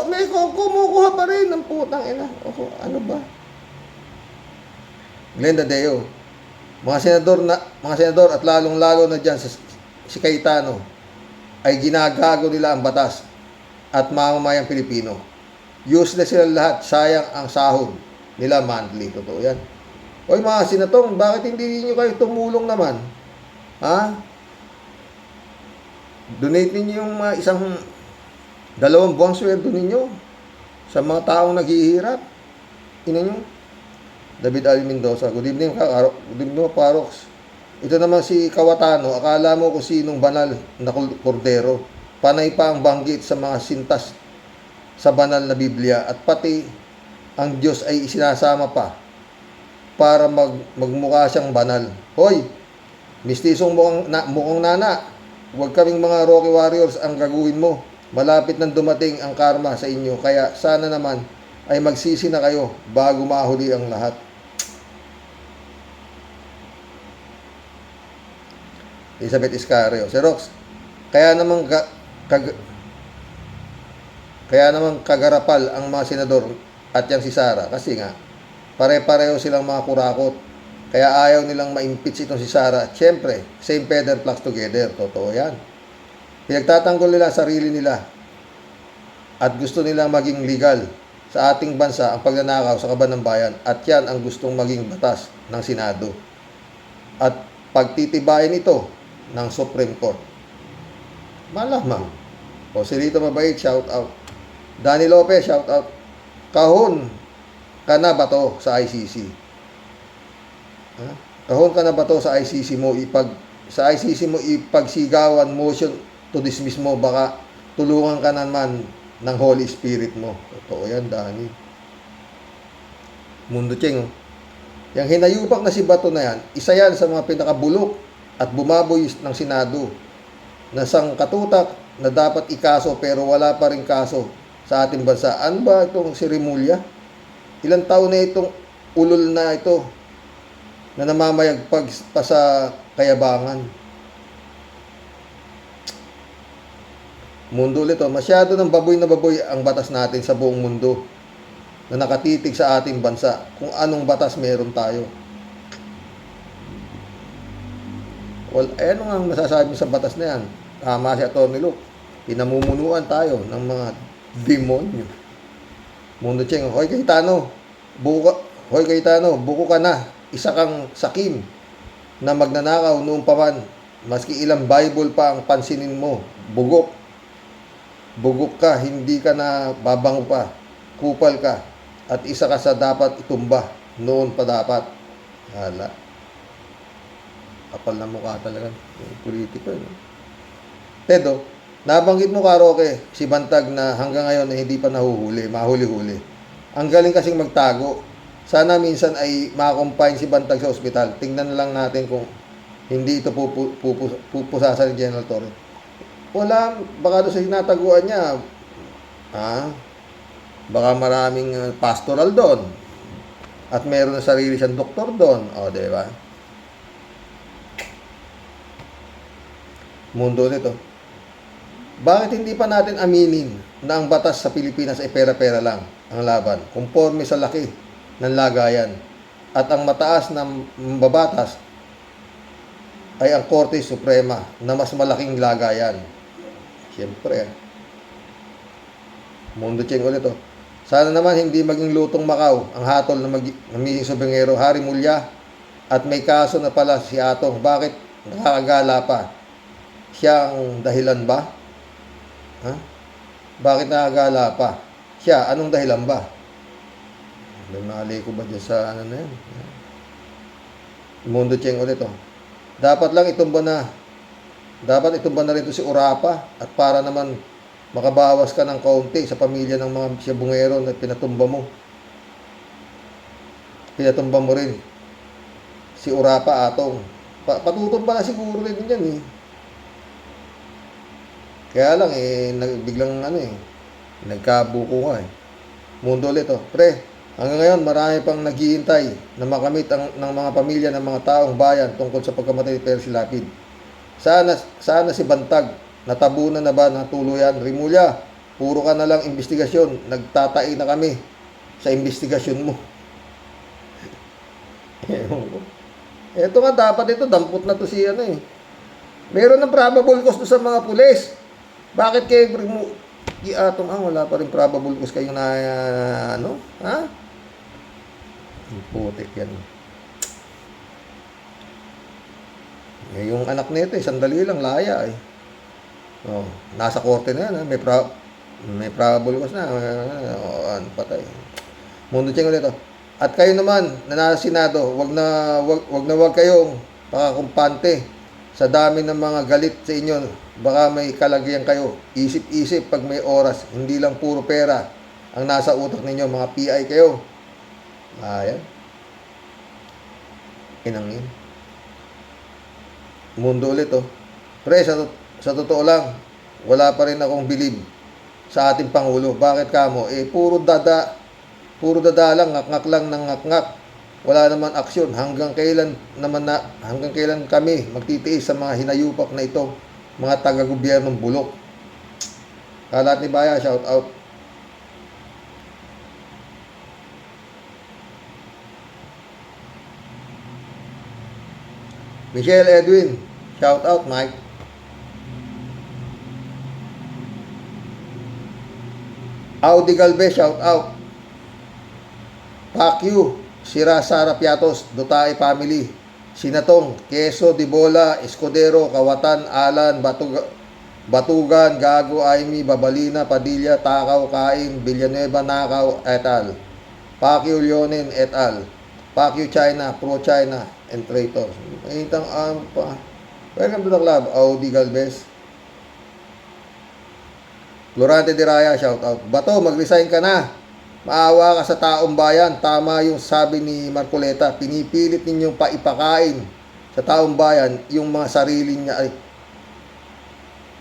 Speaker 1: May kumukuha pa rin ng putang ina. Ano ba? Glenda Deo. Mga senador at lalong-lalo na dyan si Cayetano ay ginagago nila ang batas at mamamayang Pilipino. Useless sila lahat, sayang ang sahod nila monthly. Totoo yan. Oy mga senatong, bakit hindi niyo kayo tumulong naman? Ha? Donate ninyo yung $2 buwang sweldo ninyo sa mga taong naghihirap. Nyo. David Ali Mendoza, good evening, Parox. Ito naman si Kawatano, akala mo kung sinong banal na kordero. Panay pa ang banggit sa mga sintas sa banal na Biblia at pati ang Diyos ay isinasama pa para magmukha siyang banal. Hoy, mistisong mukhang nana, huwag kaming mga Rocky Warriors ang gagawin mo. Malapit nang dumating ang karma sa inyo, kaya sana naman ay magsisi na kayo bago mahuli ang lahat. Elizabeth Iscareo. Si Rox, kaya naman kagarapal ang mga senador at yang si Sara kasi nga pare-pareho silang mga kurakot. Kaya ayaw nilang ma-impeach itong si Sara. Siyempre, same feather flocks together. Totoo yan. Pinagtatanggol nila ang sarili nila at gusto nilang maging legal sa ating bansa ang pagnanakaw sa kaban ng bayan. At yan ang gustong maging batas ng Senado. At pagtitibayin ito ng Supreme Court. Malamang. O si Rito Mabait, shout out. Danny Lopez, shout out. Kahon ka na ba to sa ICC? Kahon ka na ba to sa ICC mo? Sa ICC mo ipagsigawan motion to dismiss mo, baka tulungan ka naman ng Holy Spirit mo. Totoo yan, Dani. Mundo Cheng. Yang hinayupak na si Bato na yan, isa yan sa mga pinakabulok at bumaboy ng Senado na sangkatutak na dapat ikaso pero wala pa rin kaso sa ating bansa. Ano ba itong si Remulla? Ilang taon na itong ulol na ito na namamayagpag pa sa kayabangan. Mundo ulit, masyado ng baboy na baboy ang batas natin sa buong mundo na nakatitig sa ating bansa kung anong batas meron tayo. Well, ano nga ang masasabi sa batas na yan? Tama si Atty. Luke. Pinamumunuan tayo ng mga demonyo. Mundo Cheng, Hoy Cayetano, buko ka na. Isa kang sakim na magnanakaw noong paman. Maski ilang Bible pa ang pansinin mo. Bugok ka, hindi ka na babango pa. Kupal ka. At isa ka sa dapat itumba. Noon pa dapat. Hala. Kapal na mukha talaga. Yung politiko. Tedo, nabanggit mo, Karoke, si Bantag na hanggang ngayon ay hindi pa nahuhuli, mahuli-huli. Ang galing kasing magtago. Sana minsan ay makakumpine si Bantag sa ospital. Tingnan na lang natin kung hindi ito pupusasan ni General Torre. Wala, baka doon sa sinataguan niya, baka maraming pastoral doon. At meron na sarili siyang doktor doon. O, diba? Mundo nito. Bakit hindi pa natin aminin na ang batas sa Pilipinas ay pera-pera lang ang laban, konforme sa laki ng lagayan, at ang mataas na babatas ay ang Korte Suprema na mas malaking lagayan? Siyempre. Mundo Cheng ulit. Sana naman hindi maging lutong Macau ang hatol na magiging Sobengero, Hari Mulya, at may kaso na pala si Atong. Bakit nakakagala pa? Siya ang dahilan ba? Bakit nakagala pa? Siya, anong dahilan ba? Mali ko ba dyan sa ano na yan? Mundo Cheng ulit. Dapat lang itumba na. Dapat itumba na rin si Urapa, at para naman makabawas ka ng kaunti sa pamilya ng mga siyabungero na pinatumba mo. Pinatumba mo rin si Urapa, Atong. Patutumba na siguro rin yan eh. Kaya lang biglang nagkabuko nga eh. Mundo ulit. Pre, hanggang ngayon marami pang naghihintay na makamit ng mga pamilya ng mga taong bayan tungkol sa pagkamatay ni Percy Lapid. Sana si Bantag natabunan na ba ng tuluyan? Rimulya, puro ka na lang investigasyon. Nagtatai na kami sa investigasyon mo. Ito nga, dapat ito, dampot na to si Meron ng probable cause to sa mga pulis. Bakit kayo Atong wala pa rin probable cause kayo na putik yan. Yung anak nito sandali lang laya eh. Nasa korte na yan, may probable cause na. Patay. Mundo Cheng ulit. At kayo naman na nasa Senado, wag kayong pakakumpante sa dami ng mga galit sa inyo. Baka may kalagyan kayo. Isip-isip pag may oras. Hindi lang puro pera ang nasa utak ninyo. Mga PI kayo. Ayan. Inangin. Mundo ulit Pre, sa totoo lang, wala pa rin akong bilib sa ating Pangulo. Bakit kamo? Puro dada lang, ngak-ngak lang ng ngak-ngak. Wala naman aksyon. Hanggang kailan kami magtitiis sa mga hinayupak na ito? Mga taga-gobyernong bulok. Kalat ni Baya, shout out. Michelle Edwin, shout out, Mike. Audi Galvez, shout out. Pakyu, Sira Sara Piatos, Dutay family. Sinatong, Queso, Dibola, Escudero, Kawatan, Alan, Batugan, Gago, Aimi, Babalina, Padilla, Takaw, Kain, Villanueva, Nakaw, et al. Pacquiao Leonin, et al. Pacquiao China, pro-China, and traitors. Welcome to the club, Audi Galvez. Florante de Raya, shout out. Bato, mag-resign ka na. Maawa ka sa taong bayan. Tama yung sabi ni Marcoleta. Pinipilit ninyong paipakain sa taong bayan yung mga sarili niya ay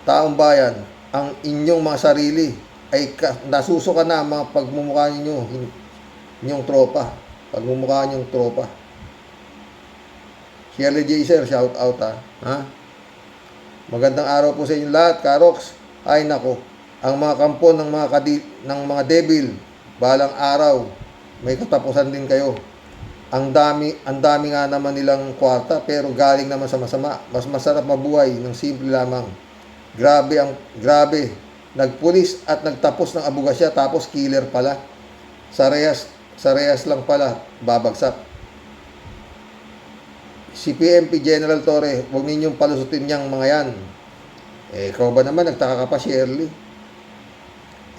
Speaker 1: taong bayan. Ang inyong mga sarili ay nasusuka na mga pagmumukha ninyo inyong tropa. Pagmumukha ninyong tropa. Shirley J. Sir, shout out Magandang araw po sa inyo lahat, Karoks. Ay nako, ang mga kampo ng mga debil. Balang araw, may katapusan din kayo. Ang dami nga naman nilang kwarta, pero galing naman sa masama. Mas masarap mabuhay ng simple lamang. Grabe. Nagpulis at nagtapos ng abogasya, tapos killer pala. Sa Reyes lang pala, babagsak. Si PMP General Torre, huwag ninyong palusutin niyang mga yan. Ikaw ba naman, nagtaka ka pa, Shirley?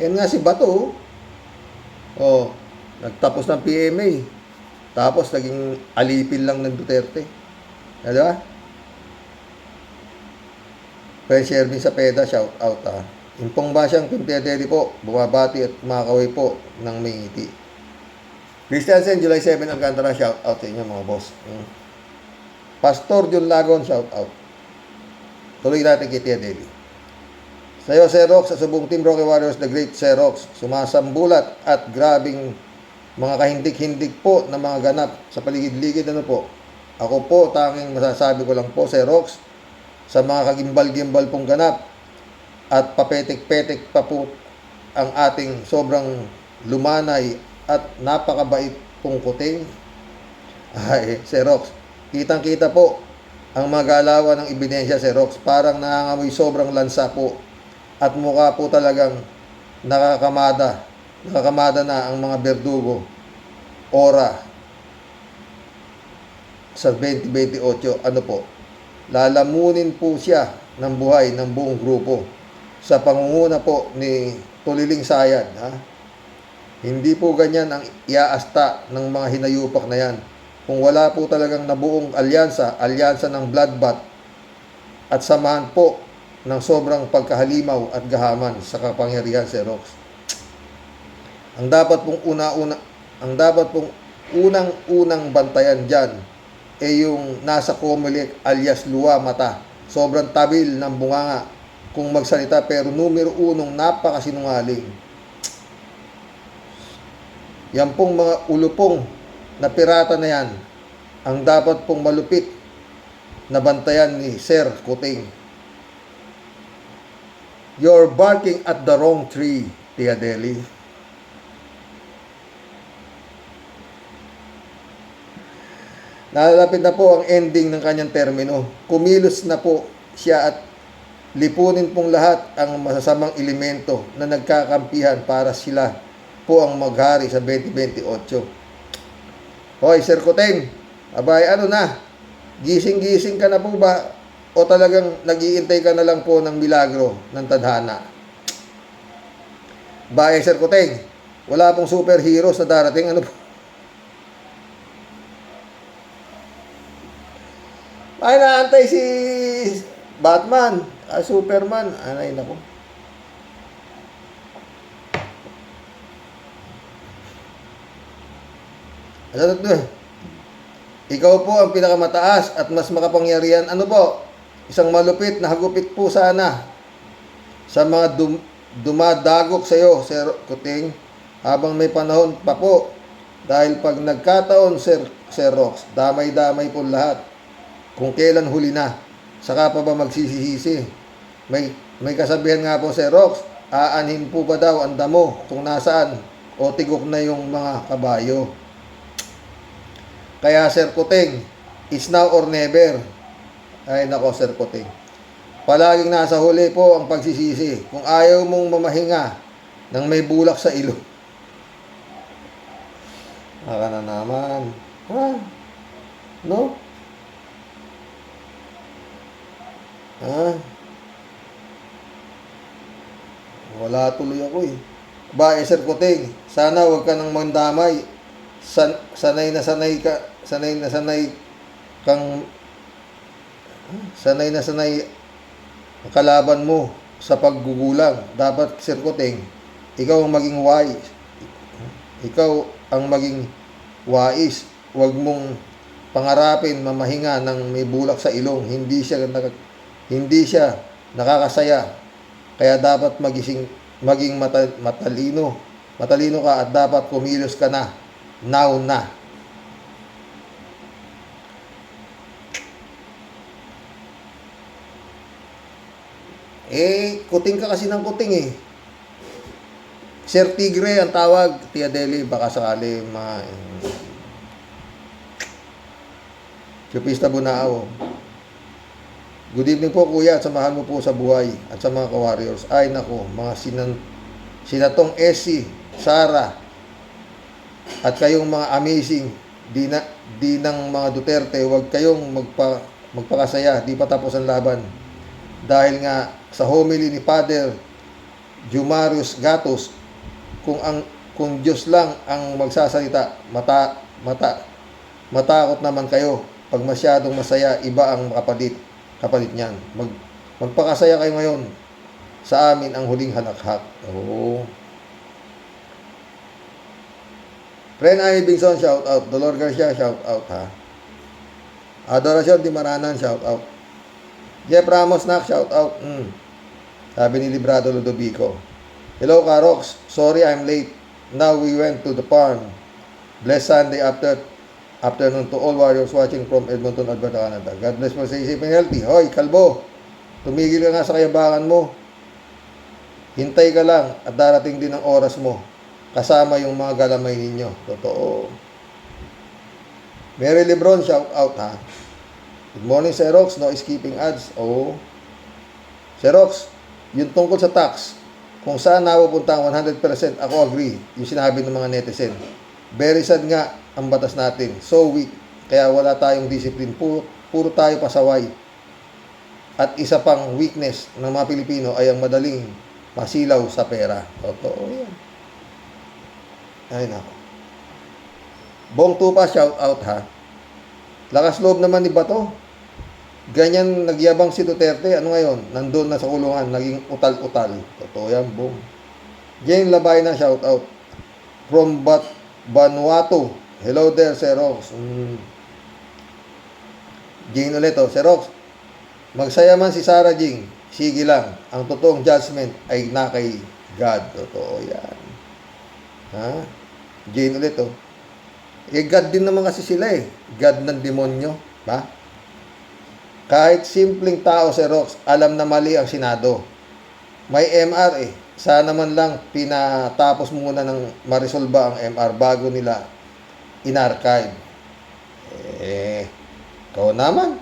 Speaker 1: Yan nga si Bato. Nagtapos ng PMA. Tapos, naging alipin lang ng Duterte. Diba? Kaya Shervin sa PEDA, shout out Impong Basyang, Pimpia-Deli po, bumabati at makakaway po ng may ngiti. Christiansen, July 7, Alcantara, shout out sa inyo mga boss. Pastor John Lagon, shout out. Tuloy natin kay Tia Deli. Sa'yo, Xerox, sa subong Team Rocky Warriors, The Great Xerox, sumasambulat at grabing mga kahindik-hindik po na mga ganap sa paligid-ligid. Ano po? Ako po, tanging masasabi ko lang po, Xerox, sa mga kagimbal-gimbal pong ganap at papetik-petik pa po ang ating sobrang lumanay at napakabait pong kuting. Xerox, kitang-kita po ang mga galawan ng ebidensya, Xerox. Parang nangangamoy sobrang lansa po at mukha po talagang nakakamada na ang mga berdugo ora sa 2028. Ano po? Lalamunin po siya ng buhay ng buong grupo sa pangunguna po ni Tuliling Sayad. Hindi po ganyan ang iaasta ng mga hinayupak na yan. Kung wala po talagang nabuong alyansa ng bloodbath at samahan po ng sobrang pagkahalimaw at gahaman sa kapangyarihan, Xerox. Ang dapat pong unang-unang bantayan diyan yung nasa Comelec alias Luwa Mata. Sobrang tabil ng bunganga kung magsalita pero numero 1 napakasinungaling. Yan pong mga ulupong na pirata na yan ang dapat pong malupit na bantayan ni Sir Kuting. You're barking at the wrong tree, Tia Deli. Nalalapit na po ang ending ng kanyang termino. Kumilos na po siya at lipunin pong lahat ang masasamang elemento na nagkakampihan para sila po ang maghari sa 2028. Hoy, Sir Kuting, abay, ano na? Gising-gising ka na po ba? O talagang nag-iintay ka na lang po ng milagro ng tadhana? Bye, Sir Kuting. Wala pong superheroes na darating. Ano po? Ay, naantay si Batman. Superman. Anay, nako. Ikaw po ang pinakamataas at mas makapangyarihan. Ano po? Isang malupit na hagupit po sana sa mga dumadagok sa iyo, Sir Kuting, habang may panahon pa po. Dahil pag nagkataon, Sir Rox, damay-damay po lahat. Kung kailan huli na, saka pa ba magsisisi? May kasabihan nga po, Sir Rox, aanhin po ba daw ang damo kung nasaan o tigok na yung mga kabayo? Kaya, Sir Kuting, it's now or never. Ay nako, Sir Kuting. Palaging nasa huli po ang pagsisisi. Kung ayaw mong mamahinga nang may bulak sa ilong. Aka na naman. No? Wala tuloy ako eh. Sir Kuting, sana wag ka nang mandamay. Sanay na sanay ang kalaban mo sa paggugulang. Dapat, Sir Kuting, ikaw ang maging wise. Ikaw ang maging wais. Huwag mong pangarapin mamahinga ng may bulak sa ilong. Hindi siya nakakasaya. Kaya dapat maging matalino. Matalino ka at dapat kumilos ka na. Now na. Kuting ka kasi ng kuting eh. Sir Tigre ang tawag, Tia Deli, baka sakali Chupista Bunao. Good evening po, kuya, at samahan mo po sa buhay at sa mga ka-warriors. Ay nako, mga sinatong Essie, Sara, At kayong mga amazing, di ng mga Duterte, huwag kayong magpakasaya, di pa tapos ang laban. Dahil nga sa homily ni Father Jumarius Gatos, kung Diyos lang ang magsasalita, matakot naman kayo. Pag masyadong masaya, iba ang kapalit niyan. Magpakasaya kayo ngayon. Sa amin ang huling halakhak. Oh. Friend Bingson, shout out. Dolor Garcia, shout out ha. Adoracion Di Maranan, shout out. Jeff Ramos nak, shout out. Sabi ni Librado Ludovico. Hello Karox, sorry I'm late. Now we went to the farm. Blessed Sunday afternoon to all warriors watching from Edmonton, Alberta, Canada. God bless mo sa isip and healthy. Hoy, kalbo, tumigil ka nga sa kayabangan mo. Hintay ka lang at darating din ang oras mo. Kasama yung mga galamay ninyo. Totoo. Mary Lebron, shout out ha. Good morning, Xerox. No skipping ads. Oh. Xerox, yung tungkol sa tax, kung saan napupunta ang 100%, ako agree. Yung sinabi ng mga netizen. Very sad nga ang batas natin. So weak. Kaya wala tayong discipline. Puro tayo pasaway. At isa pang weakness ng mga Pilipino ay ang madaling masilaw sa pera. Totoo yan. Ay nako. Bong Tupa, shout out ha. Lakas loob naman ni Bato. Ganyan nagyabang si Duterte. Ano ngayon? Nandun na sa kulungan. Naging utal-utal. Totoo yan, Bong. Jane Labay na, shout out. From Vanuatu. Hello there, Xerox. Jane ulit, oh. Xerox, magsaya man si Sarah Jing. Sige lang. Ang totoong judgment ay na kay God. Totoo yan. Ha? Jane ulit, oh. God din naman kasi sila eh. God ng demonyo. Ba? Kahit simpleng tao, Xerox, alam na mali ang Senado. May MR eh. Sana man lang pinatapos muna ng marisolba ang MR bago nila in-archive. Ikaw naman.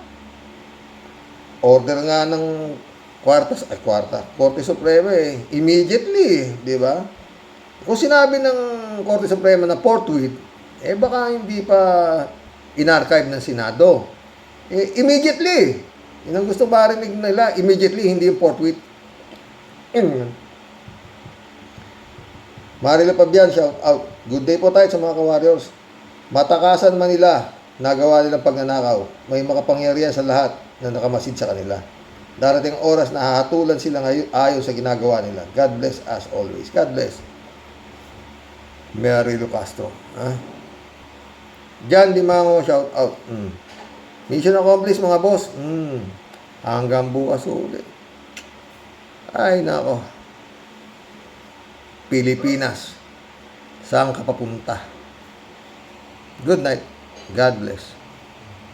Speaker 1: Order nga ng Korte Suprema eh. Immediately, di ba? Kung sinabi ng Korte Suprema na forthwith, baka hindi pa in-archive ng Senado. Immediately. Yun ang gusto marinig nila. Immediately, hindi yung forthwith. Marilo Pabian, shout out. Good day po tayo sa mga ka-warriors. Matakasan man nila, nagawa nilang pagnanakaw. May makapangyarihan sa lahat na nakamasid sa kanila. Darating ang oras na hahatulan sila ayon sa ginagawa nila. God bless as always. God bless. Marilo Castro. Jan Dimango, shout out. Mission accomplished mga boss. Hanggang bukas ulit. Ay nako. Pilipinas. Saan ka papunta? Good night. God bless.